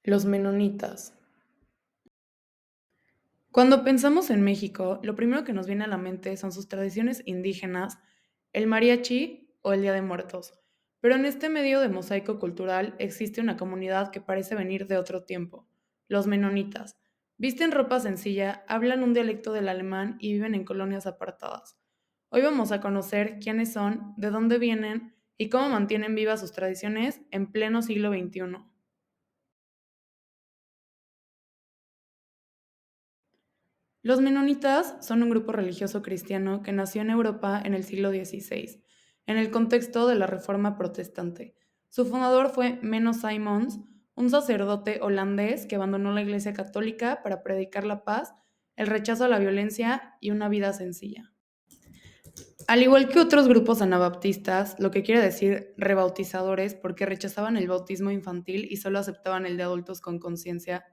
Los menonitas. Cuando pensamos en México, lo primero que nos viene a la mente son sus tradiciones indígenas, el mariachi o el Día de Muertos. Pero en este medio de mosaico cultural existe una comunidad que parece venir de otro tiempo, los menonitas. Visten ropa sencilla, hablan un dialecto del alemán y viven en colonias apartadas. Hoy vamos a conocer quiénes son, de dónde vienen y cómo mantienen vivas sus tradiciones en pleno siglo XXI. Los menonitas son un grupo religioso cristiano que nació en Europa en el siglo XVI, en el contexto de la Reforma Protestante. Su fundador fue Menno Simons, un sacerdote holandés que abandonó la Iglesia Católica para predicar la paz, el rechazo a la violencia y una vida sencilla. Al igual que otros grupos anabaptistas, lo que quiere decir rebautizadores porque rechazaban el bautismo infantil y solo aceptaban el de adultos con conciencia,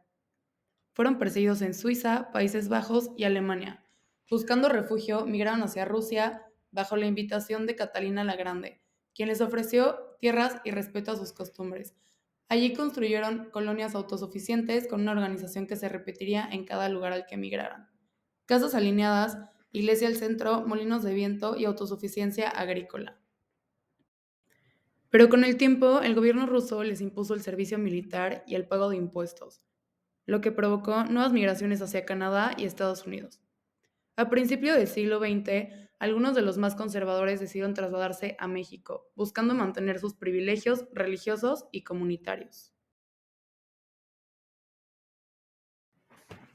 fueron perseguidos en Suiza, Países Bajos y Alemania. Buscando refugio, migraron hacia Rusia bajo la invitación de Catalina la Grande, quien les ofreció tierras y respeto a sus costumbres. Allí construyeron colonias autosuficientes con una organización que se repetiría en cada lugar al que emigraran. Casas alineadas, iglesia al centro, molinos de viento y autosuficiencia agrícola. Pero con el tiempo, el gobierno ruso les impuso el servicio militar y el pago de impuestos, lo que provocó nuevas migraciones hacia Canadá y Estados Unidos. A principios del siglo XX, algunos de los más conservadores decidieron trasladarse a México, buscando mantener sus privilegios religiosos y comunitarios.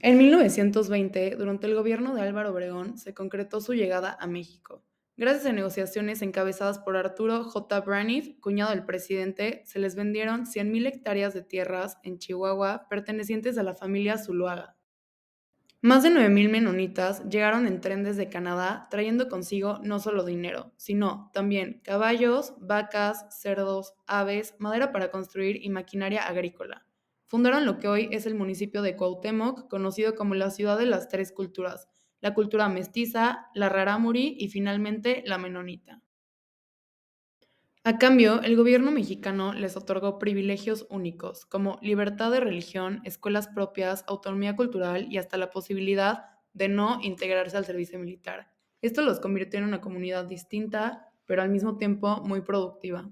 En 1920, durante el gobierno de Álvaro Obregón, se concretó su llegada a México. Gracias a negociaciones encabezadas por Arturo J. Braniff, cuñado del presidente, se les vendieron 100,000 hectáreas de tierras en Chihuahua pertenecientes a la familia Zuluaga. Más de 9,000 menonitas llegaron en tren desde Canadá, trayendo consigo no solo dinero, sino también caballos, vacas, cerdos, aves, madera para construir y maquinaria agrícola. Fundaron lo que hoy es el municipio de Cuauhtémoc, conocido como la ciudad de las tres culturas, la cultura mestiza, la rarámuri y finalmente la menonita. A cambio, el gobierno mexicano les otorgó privilegios únicos, como libertad de religión, escuelas propias, autonomía cultural y hasta la posibilidad de no integrarse al servicio militar. Esto los convirtió en una comunidad distinta, pero al mismo tiempo muy productiva.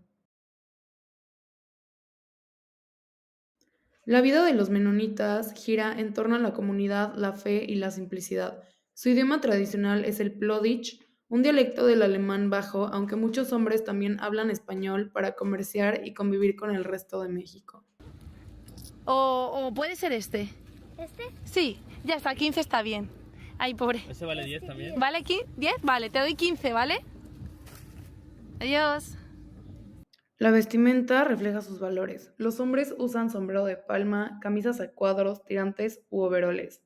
La vida de los menonitas gira en torno a la comunidad, la fe y la simplicidad. Su idioma tradicional es el Plotich, un dialecto del alemán bajo, aunque muchos hombres también hablan español para comerciar y convivir con el resto de México. O puede ser este. ¿Este? Sí, ya está, 15 está bien. Ay, pobre. ¿Ese vale 10 también? ¿Vale aquí? ¿10? Vale, te doy 15, ¿vale? Adiós. La vestimenta refleja sus valores. Los hombres usan sombrero de palma, camisas a cuadros, tirantes u overoles,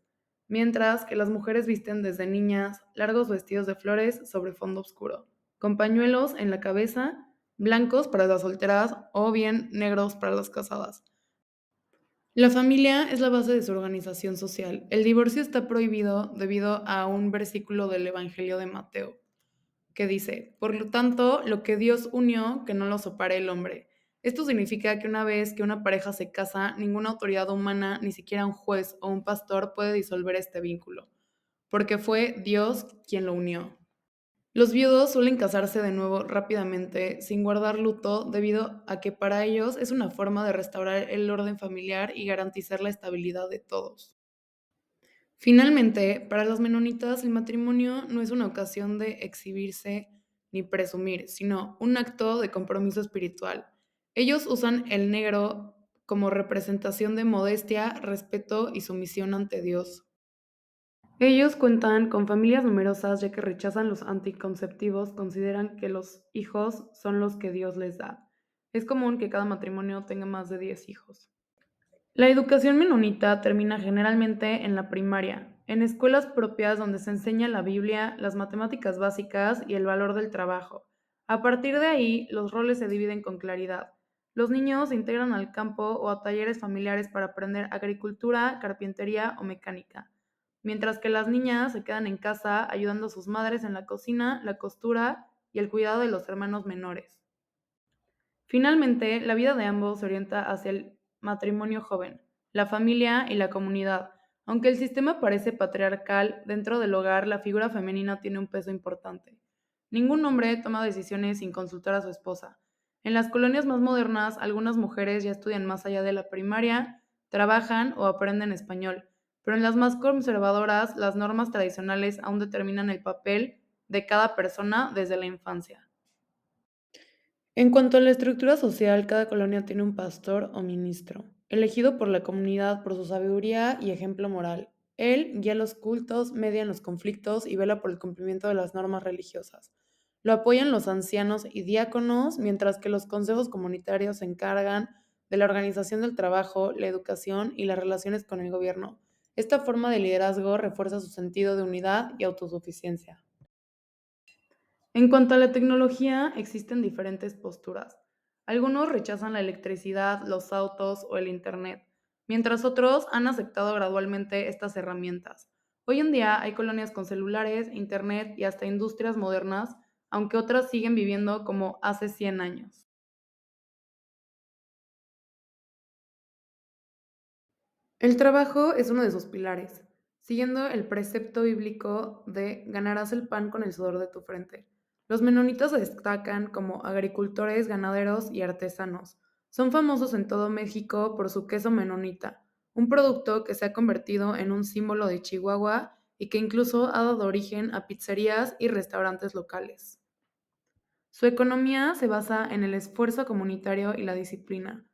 mientras que las mujeres visten desde niñas largos vestidos de flores sobre fondo oscuro, con pañuelos en la cabeza, blancos para las solteras o bien negros para las casadas. La familia es la base de su organización social. El divorcio está prohibido debido a un versículo del Evangelio de Mateo que dice, por lo tanto, lo que Dios unió, que no lo separe el hombre. Esto significa que una vez que una pareja se casa, ninguna autoridad humana, ni siquiera un juez o un pastor puede disolver este vínculo, porque fue Dios quien lo unió. Los viudos suelen casarse de nuevo rápidamente, sin guardar luto, debido a que para ellos es una forma de restaurar el orden familiar y garantizar la estabilidad de todos. Finalmente, para los menonitas, el matrimonio no es una ocasión de exhibirse ni presumir, sino un acto de compromiso espiritual. Ellos usan el negro como representación de modestia, respeto y sumisión ante Dios. Ellos cuentan con familias numerosas ya que rechazan los anticonceptivos, consideran que los hijos son los que Dios les da. Es común que cada matrimonio tenga más de 10 hijos. La educación menonita termina generalmente en la primaria, en escuelas propias donde se enseña la Biblia, las matemáticas básicas y el valor del trabajo. A partir de ahí, los roles se dividen con claridad. Los niños se integran al campo o a talleres familiares para aprender agricultura, carpintería o mecánica, mientras que las niñas se quedan en casa ayudando a sus madres en la cocina, la costura y el cuidado de los hermanos menores. Finalmente, la vida de ambos se orienta hacia el matrimonio joven. la familia y la comunidad. Aunque el sistema parece patriarcal, dentro del hogar la figura femenina tiene un peso importante. Ningún hombre toma decisiones sin consultar a su esposa. En las colonias más modernas, algunas mujeres ya estudian más allá de la primaria, trabajan o aprenden español, pero en las más conservadoras, las normas tradicionales aún determinan el papel de cada persona desde la infancia. En cuanto a la estructura social, cada colonia tiene un pastor o ministro, elegido por la comunidad por su sabiduría y ejemplo moral. Él guía los cultos, media en los conflictos y vela por el cumplimiento de las normas religiosas. Lo apoyan los ancianos y diáconos, mientras que los consejos comunitarios se encargan de la organización del trabajo, la educación y las relaciones con el gobierno. Esta forma de liderazgo refuerza su sentido de unidad y autosuficiencia. En cuanto a la tecnología, existen diferentes posturas. Algunos rechazan la electricidad, los autos o el Internet, mientras otros han aceptado gradualmente estas herramientas. Hoy en día hay colonias con celulares, Internet y hasta industrias modernas, aunque otras siguen viviendo como hace 100 años. El trabajo es uno de sus pilares, siguiendo el precepto bíblico de ganarás el pan con el sudor de tu frente. Los menonitas se destacan como agricultores, ganaderos y artesanos. Son famosos en todo México por su queso menonita, un producto que se ha convertido en un símbolo de Chihuahua y que incluso ha dado origen a pizzerías y restaurantes locales. Su economía se basa en el esfuerzo comunitario y la disciplina.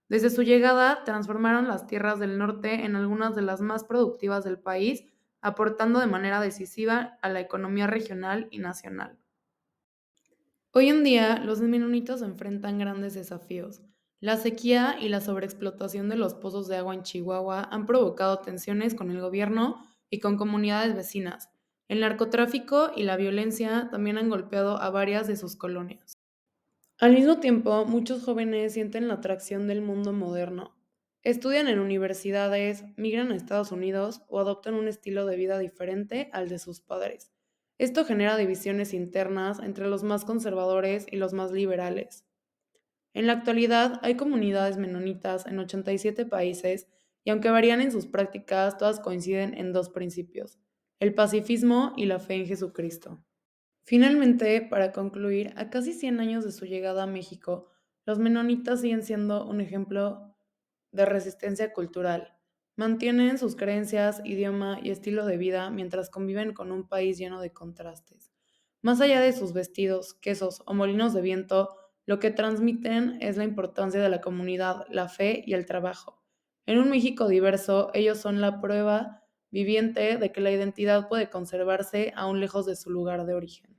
Desde su llegada, transformaron las tierras del norte en algunas de las más productivas del país, aportando de manera decisiva a la economía regional y nacional. Hoy en día, los menonitas enfrentan grandes desafíos. La sequía y la sobreexplotación de los pozos de agua en Chihuahua han provocado tensiones con el gobierno y con comunidades vecinas. El narcotráfico y la violencia también han golpeado a varias de sus colonias. Al mismo tiempo, muchos jóvenes sienten la atracción del mundo moderno. Estudian en universidades, migran a Estados Unidos o adoptan un estilo de vida diferente al de sus padres. Esto genera divisiones internas entre los más conservadores y los más liberales. En la actualidad hay comunidades menonitas en 87 países y aunque varían en sus prácticas, todas coinciden en dos principios, el pacifismo y la fe en Jesucristo. Finalmente, para concluir, a casi 100 años de su llegada a México, los menonitas siguen siendo un ejemplo de resistencia cultural. Mantienen sus creencias, idioma y estilo de vida mientras conviven con un país lleno de contrastes. Más allá de sus vestidos, quesos o molinos de viento, lo que transmiten es la importancia de la comunidad, la fe y el trabajo. En un México diverso, ellos son la prueba viviente de que la identidad puede conservarse aún lejos de su lugar de origen.